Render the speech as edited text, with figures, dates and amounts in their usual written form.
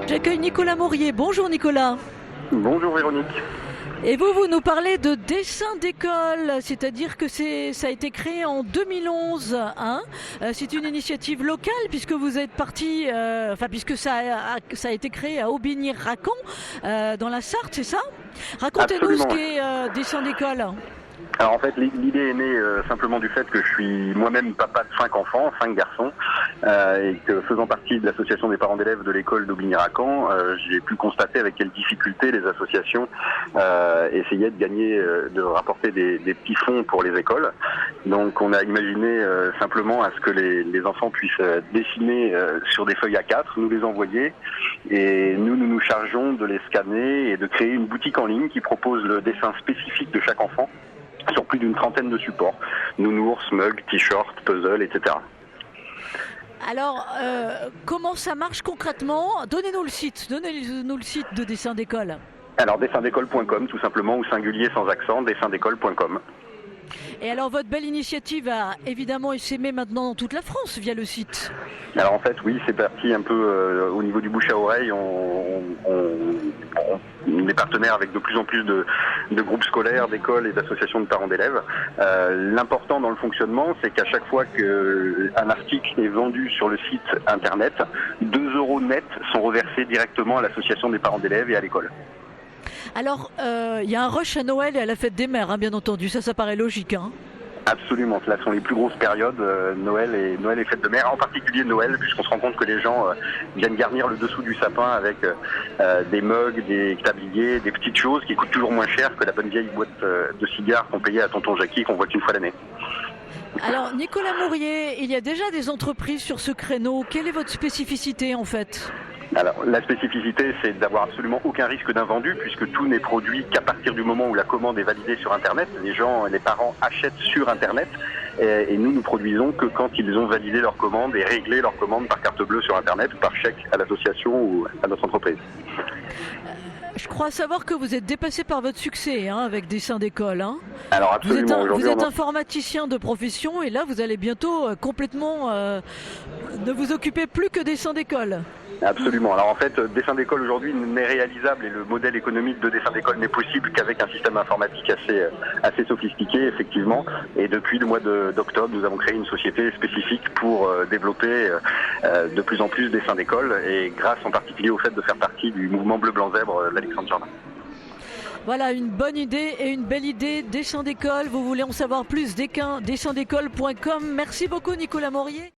J'accueille Nicolas Maurier. Bonjour Nicolas. Bonjour Véronique. Et vous nous parlez de dessin d'école, c'est-à-dire que ça a été créé en 2011. C'est une initiative locale puisque vous êtes parti, puisque ça a été créé à Aubigny-Racan, dans la Sarthe, c'est ça? Racontez-nous ce qu'est dessin d'école. Alors en fait, l'idée est née simplement du fait que je suis moi-même papa de 5 enfants, 5 garçons, et que faisant partie de l'association des parents d'élèves de l'école d'Aubigny-Racan, j'ai pu constater avec quelles difficultés les associations essayaient de gagner, de rapporter des petits fonds pour les écoles. Donc on a imaginé simplement à ce que les enfants puissent dessiner sur des feuilles A4, nous les envoyer, et nous chargeons de les scanner et de créer une boutique en ligne qui propose le dessin spécifique de chaque enfant sur plus d'une trentaine de supports, nounours, mugs, t-shirts, puzzles, etc. Alors, comment ça marche concrètement? Donnez-nous le site de dessin d'école. Alors, dessindécole.com tout simplement, ou singulier sans accent, dessindécole.com. Et alors, votre belle initiative a évidemment essaimé maintenant dans toute la France via le site. Alors en fait, oui, c'est parti un peu au niveau du bouche à oreille. On est partenaire avec de plus en plus de groupes scolaires, d'écoles et d'associations de parents d'élèves. L'important dans le fonctionnement, c'est qu'à chaque fois qu'un article est vendu sur le site internet, 2 € net sont reversés directement à l'association des parents d'élèves et à l'école. Alors, il y a un rush à Noël et à la fête des mères, bien entendu, ça paraît logique. Absolument, là sont les plus grosses périodes, Noël et fête de mère, en particulier Noël, puisqu'on se rend compte que les gens viennent garnir le dessous du sapin avec des mugs, des tabliers, des petites choses qui coûtent toujours moins cher que la bonne vieille boîte de cigares qu'on payait à tonton Jackie, qu'on voit qu'une fois l'année. Alors, Nicolas Maurier, il y a déjà des entreprises sur ce créneau. Quelle est votre spécificité en fait ? Alors, la spécificité, c'est d'avoir absolument aucun risque d'invendu, puisque tout n'est produit qu'à partir du moment où la commande est validée sur Internet. Les parents achètent sur Internet, et nous produisons que quand ils ont validé leur commande et réglé leur commande par carte bleue sur Internet ou par chèque à l'association ou à notre entreprise. Je crois savoir que vous êtes dépassé par votre succès avec Dessin d'école. Alors absolument. Vous êtes informaticien de profession et là vous allez bientôt complètement ne vous occuper plus que Dessin d'école. Absolument. Alors en fait, dessin d'école aujourd'hui n'est réalisable et le modèle économique de dessin d'école n'est possible qu'avec un système informatique assez sophistiqué, effectivement. Et depuis le mois d'octobre, nous avons créé une société spécifique pour développer de plus en plus dessin d'école, et grâce en particulier au fait de faire partie du mouvement Bleu Blanc Zèbre d'Alexandre Jardin. Voilà, une bonne idée et une belle idée. Dessin d'école, vous voulez en savoir plus, dessindécole.com. Merci beaucoup Nicolas Maurier.